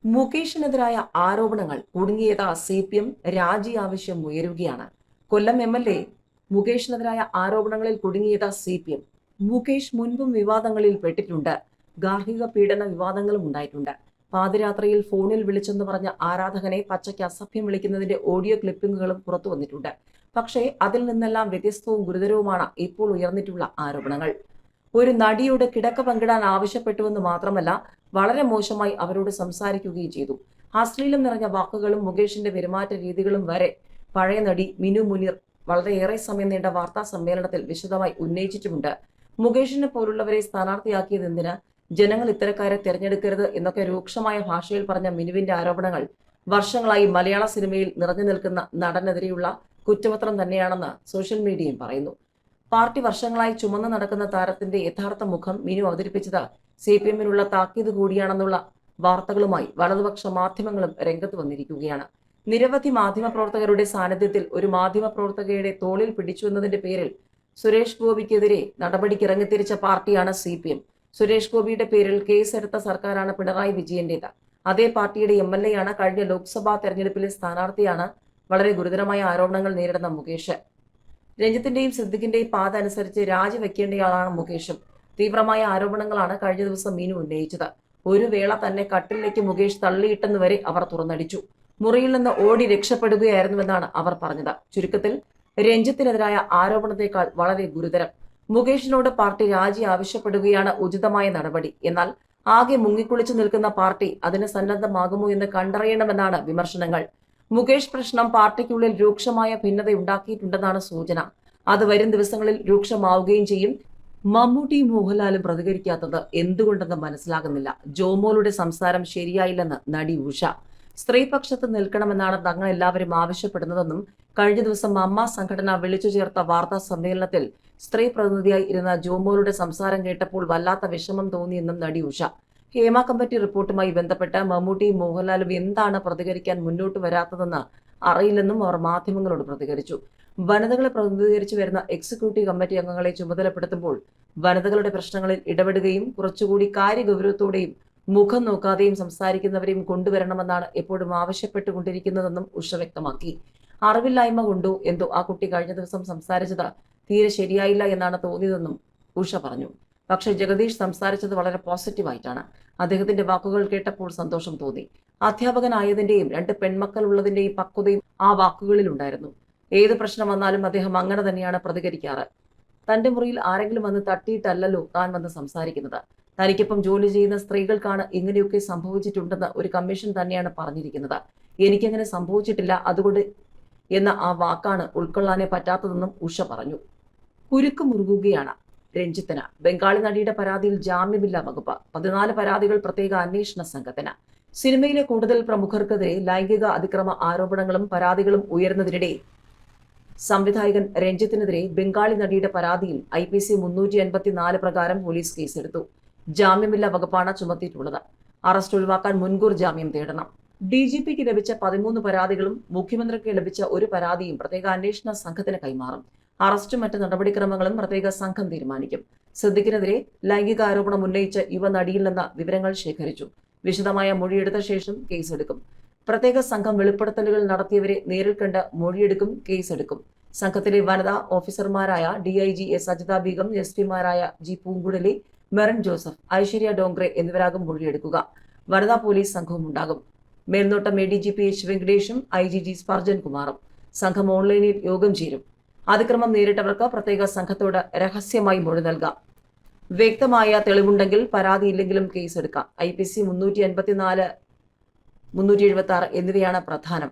മുകേഷിനെതിരായ ആരോപണങ്ങൾ കുടുങ്ങിയത് CPM രാജി ആവശ്യം ഉയരുകയാണ്. കൊല്ലം MLA മുകേഷിനെതിരായ ആരോപണങ്ങളിൽ കുടുങ്ങിയത് CPM. മുകേഷ് മുൻപും വിവാദങ്ങളിൽ പെട്ടിട്ടുണ്ട്. ഗാർഹിക പീഡന വിവാദങ്ങളും ഉണ്ടായിട്ടുണ്ട്. പാതിരാത്രിയിൽ ഫോണിൽ വിളിച്ചെന്ന് പറഞ്ഞ ആരാധകനെ പച്ചയ്ക്ക് അസഭ്യം വിളിക്കുന്നതിന്റെ ഓഡിയോ ക്ലിപ്പിംഗുകളും പുറത്തു വന്നിട്ടുണ്ട്. പക്ഷേ അതിൽ നിന്നെല്ലാം വ്യത്യസ്തവും ഗുരുതരവുമാണ് ഇപ്പോൾ ഉയർന്നിട്ടുള്ള ആരോപണങ്ങൾ. ഒരു നടിയോട് കിടക്ക പങ്കിടാൻ ആവശ്യപ്പെട്ടുവെന്ന് മാത്രമല്ല, വളരെ മോശമായി അവരോട് സംസാരിക്കുകയും ചെയ്തു. അശ്ലീലം നിറഞ്ഞ വാക്കുകളും മുകേഷിന്റെ പെരുമാറ്റ രീതികളും വരെ പഴയ നടി മിനു മുനീർ വളരെയേറെ സമയം നീണ്ട വാർത്താ സമ്മേളനത്തിൽ വിശദമായി ഉന്നയിച്ചിട്ടുമുണ്ട്. മുകേഷിനെ പോലുള്ളവരെ സ്ഥാനാർത്ഥിയാക്കിയത് എന്തിന്, ജനങ്ങൾ ഇത്തരക്കാരെ തിരഞ്ഞെടുക്കരുത് എന്നൊക്കെ രൂക്ഷമായ ഭാഷയിൽ പറഞ്ഞ മിനുവിന്റെ ആരോപണങ്ങൾ വർഷങ്ങളായി മലയാള സിനിമയിൽ നിറഞ്ഞു നിൽക്കുന്ന നടനെതിരെയുള്ള കുറ്റപത്രം തന്നെയാണെന്ന് സോഷ്യൽ മീഡിയയും പറയുന്നു. പാർട്ടി വർഷങ്ങളായി ചുമന്നു നടക്കുന്ന താരത്തിന്റെ യഥാർത്ഥ മുഖം മിനു അവതരിപ്പിച്ചത് CPMനുള്ള താക്കീത് കൂടിയാണെന്നുള്ള വാർത്തകളുമായി വലതുപക്ഷ മാധ്യമങ്ങളും രംഗത്ത് വന്നിരിക്കുകയാണ്. നിരവധി മാധ്യമപ്രവർത്തകരുടെ സാന്നിധ്യത്തിൽ ഒരു മാധ്യമപ്രവർത്തകയുടെ തോളിൽ പിടിച്ചു എന്നതിന്റെ പേരിൽ സുരേഷ് ഗോപിക്കെതിരെ നടപടിക്കിറങ്ങിത്തിരിച്ച പാർട്ടിയാണ് CPM. സുരേഷ് ഗോപിയുടെ പേരിൽ കേസെടുത്ത സർക്കാരാണ് പിണറായി വിജയന്റേത്. അതേ പാർട്ടിയുടെ MLA ആണ്. കഴിഞ്ഞ ലോക്സഭാ തെരഞ്ഞെടുപ്പിലെ സ്ഥാനാർത്ഥിയാണ്. വളരെ ഗുരുതരമായ ആരോപണങ്ങൾ നേരിടുന്ന മുകേഷ്. രഞ്ജിത്തിന്റെയും സിദ്ദിഖിന്റെയും പാത അനുസരിച്ച് രാജിവെക്കേണ്ടയാളാണ് മുകേഷും. തീവ്രമായ ആരോപണങ്ങളാണ് കഴിഞ്ഞ ദിവസം മീനു ഉന്നയിച്ചത്. ഒരു വേള തന്നെ കട്ടിലേക്ക് മുകേഷ് തള്ളിയിട്ടെന്ന് വരെ അവർ തുറന്നടിച്ചു. മുറിയിൽ നിന്ന് ഓടി രക്ഷപ്പെടുകയായിരുന്നുവെന്നാണ് അവർ പറഞ്ഞത്. ചുരുക്കത്തിൽ, രഞ്ജിത്തിനെതിരായ ആരോപണത്തെക്കാൾ വളരെ ഗുരുതരം. മുകേഷിനോട് പാർട്ടി രാജി ആവശ്യപ്പെടുകയാണ് ഉചിതമായ നടപടി. എന്നാൽ ആകെ മുങ്ങിക്കുളിച്ചു നിൽക്കുന്ന പാർട്ടി അതിന് സന്നദ്ധമാകുമോ എന്ന് കണ്ടറിയണമെന്നാണ് വിമർശനങ്ങൾ. മുകേഷ് പ്രശ്നം പാർട്ടിക്കുള്ളിൽ രൂക്ഷമായ ഭിന്നതയുണ്ടാക്കിയിട്ടുണ്ടെന്നാണ് സൂചന. അത് വരും ദിവസങ്ങളിൽ രൂക്ഷമാവുകയും ചെയ്യും. മമ്മൂട്ടിയും മോഹൻലാലും പ്രതികരിക്കാത്തത് എന്തുകൊണ്ടെന്ന് മനസ്സിലാകുന്നില്ല. ജോമോളുടെ സംസാരം ശരിയായില്ലെന്ന് നടി ഉഷ. സ്ത്രീപക്ഷത്ത് നിൽക്കണമെന്നാണ് തങ്ങൾ എല്ലാവരും ആവശ്യപ്പെടുന്നതെന്നും കഴിഞ്ഞ ദിവസം അമ്മ സംഘടന വിളിച്ചു ചേർത്ത വാർത്താ സമ്മേളനത്തിൽ സ്ത്രീ പ്രതിനിധിയായി ഇരുന്ന ജോമോളുടെ സംസാരം കേട്ടപ്പോൾ വല്ലാത്ത വിഷമം തോന്നിയെന്നും നടി ഉഷ. ഹേമ കമ്മിറ്റി റിപ്പോർട്ടുമായി ബന്ധപ്പെട്ട് മമ്മൂട്ടിയും മോഹൻലാലും എന്താണ് പ്രതികരിക്കാൻ മുന്നോട്ട് വരാത്തതെന്ന് അറിയില്ലെന്നും അവർ മാധ്യമങ്ങളോട് പ്രതികരിച്ചു. വനിതകളെ പ്രതിനിധീകരിച്ചു വരുന്ന എക്സിക്യൂട്ടീവ് കമ്മിറ്റി അംഗങ്ങളെ ചുമതലപ്പെടുത്തുമ്പോൾ വനിതകളുടെ പ്രശ്നങ്ങളിൽ ഇടപെടുകയും കുറച്ചുകൂടി കാര്യഗൗരവത്തോടെയും മുഖം നോക്കാതെയും സംസാരിക്കുന്നവരെയും കൊണ്ടുവരണമെന്നാണ് എപ്പോഴും ആവശ്യപ്പെട്ടുകൊണ്ടിരിക്കുന്നതെന്നും ഉഷ വ്യക്തമാക്കി. അറിവില്ലായ്മ കൊണ്ടോ എന്തോ ആ കുട്ടി കഴിഞ്ഞ ദിവസം സംസാരിച്ചത് തീരെ ശരിയായില്ല എന്നാണ് തോന്നിയതെന്നും ഉഷ പറഞ്ഞു. പക്ഷേ ജഗദീഷ് സംസാരിച്ചത് വളരെ പോസിറ്റീവായിട്ടാണ്. അദ്ദേഹത്തിന്റെ വാക്കുകൾ കേട്ടപ്പോൾ സന്തോഷം തോന്നി. അധ്യാപകനായതിന്റെയും 2 പെൺമക്കൾ ഉള്ളതിന്റെയും പക്വതയും ആ വാക്കുകളിൽ ഉണ്ടായിരുന്നു. ഏത് പ്രശ്നം വന്നാലും അദ്ദേഹം അങ്ങനെ തന്നെയാണ് പ്രതികരിക്കാറ്. തന്റെ മുറിയിൽ ആരെങ്കിലും വന്ന് തട്ടിയിട്ടല്ലല്ലോ താൻ വന്ന് സംസാരിക്കുന്നത്. തനിക്കൊപ്പം ജോലി ചെയ്യുന്ന സ്ത്രീകൾക്കാണ് ഇങ്ങനെയൊക്കെ സംഭവിച്ചിട്ടുണ്ടെന്ന് ഒരു കമ്മീഷൻ തന്നെയാണ് പറഞ്ഞിരിക്കുന്നത്. എനിക്കങ്ങനെ സംഭവിച്ചിട്ടില്ല, അതുകൊണ്ട് എന്ന ആ വാക്കാണ് ഉൾക്കൊള്ളാനേ പറ്റാത്തതെന്നും ഉഷ പറഞ്ഞു. കുരുക്ക് മുറുകുകയാണ് രഞ്ജിത്തിന്. ബംഗാളി നടിയുടെ പരാതിയിൽ ജാമ്യമില്ലാ വകുപ്പ്. 14 പരാതികൾ പ്രത്യേക അന്വേഷണ സംഘത്തിന്. സിനിമയിലെ കൂടുതൽ പ്രമുഖർക്കെതിരെ ലൈംഗിക അതിക്രമ ആരോപണങ്ങളും പരാതികളും ഉയർന്നതിനിടെ സംവിധായകൻ രഞ്ജിത്തിനെതിരെ ബംഗാളി നടിയുടെ പരാതിയിൽ IPC 384 പ്രകാരം പോലീസ് കേസെടുത്തു. ജാമ്യമില്ലാ വകുപ്പാണ് ചുമത്തിയിട്ടുള്ളത്. അറസ്റ്റ് ഒഴിവാക്കാൻ മുൻകൂർ ജാമ്യം തേടണം. DGPക്ക് ലഭിച്ച 13 പരാതികളും മുഖ്യമന്ത്രിക്ക് ലഭിച്ച 1 പരാതിയും പ്രത്യേക അന്വേഷണ സംഘത്തിന് കൈമാറും. അറസ്റ്റും മറ്റ് നടപടിക്രമങ്ങളും പ്രത്യേക സംഘം തീരുമാനിക്കും. സിദ്ദിഖിനെതിരെ ലൈംഗിക ആരോപണം ഉന്നയിച്ച യുവ നടിയിൽ നിന്ന് വിവരങ്ങൾ ശേഖരിച്ചു. വിശദമായ മൊഴിയെടുത്ത ശേഷം കേസെടുക്കും. പ്രത്യേക സംഘം വെളിപ്പെടുത്തലുകൾ നടത്തിയവരെ നേരിൽ കണ്ട് മൊഴിയെടുക്കും, കേസെടുക്കും. സംഘത്തിലെ വനിതാ ഓഫീസർമാരായ DIG S അജിത ബീഗം, SP-മാരായ G പൂങ്കുഴലി, മെറിൻ ജോസഫ്, ഐശ്വര്യ ഡോങ്റെ എന്നിവരാകും മൊഴിയെടുക്കുക. വനിതാ പോലീസ് സംഘവും ഉണ്ടാകും. മേൽനോട്ടം ADGP H വെങ്കടേഷും IGG സ്പർജൻ കുമാറും. സംഘം ഓൺലൈനിൽ യോഗം ചേരും. അതിക്രമം നേരിട്ടവർക്ക് പ്രത്യേക സംഘത്തോട് രഹസ്യമായി മൊഴി നൽകാം. വ്യക്തമായ തെളിവുണ്ടെങ്കിൽ പരാതിയില്ലെങ്കിലും കേസെടുക്കാം. IPC 354, 376 എന്നിവയാണ് പ്രധാനം.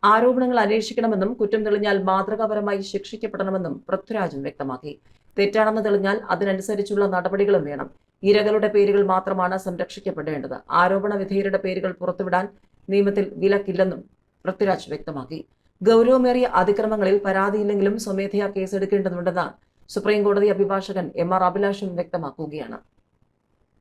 ആരോപണങ്ങൾ അന്വേഷിക്കണമെന്നും കുറ്റം തെളിഞ്ഞാൽ മാതൃകാപരമായി ശിക്ഷിക്കപ്പെടണമെന്നും പൃഥ്വിരാജും വ്യക്തമാക്കി. തെറ്റാണെന്ന് തെളിഞ്ഞാൽ അതിനനുസരിച്ചുള്ള നടപടികളും വേണം. ഇരകളുടെ പേരുകൾ മാത്രമാണ് സംരക്ഷിക്കപ്പെടേണ്ടത്. ആരോപണ വിധേയരുടെ പേരുകൾ പുറത്തുവിടാൻ നിയമത്തിൽ വിലക്കില്ലെന്നും പൃഥ്വിരാജ് വ്യക്തമാക്കി. ഗൗരവമേറിയ അതിക്രമങ്ങളിൽ പരാതിയില്ലെങ്കിലും സ്വമേധയാ കേസെടുക്കേണ്ടതുണ്ടെന്ന് സുപ്രീംകോടതി അഭിഭാഷകൻ MR അഭിലാഷും വ്യക്തമാക്കുകയാണ്.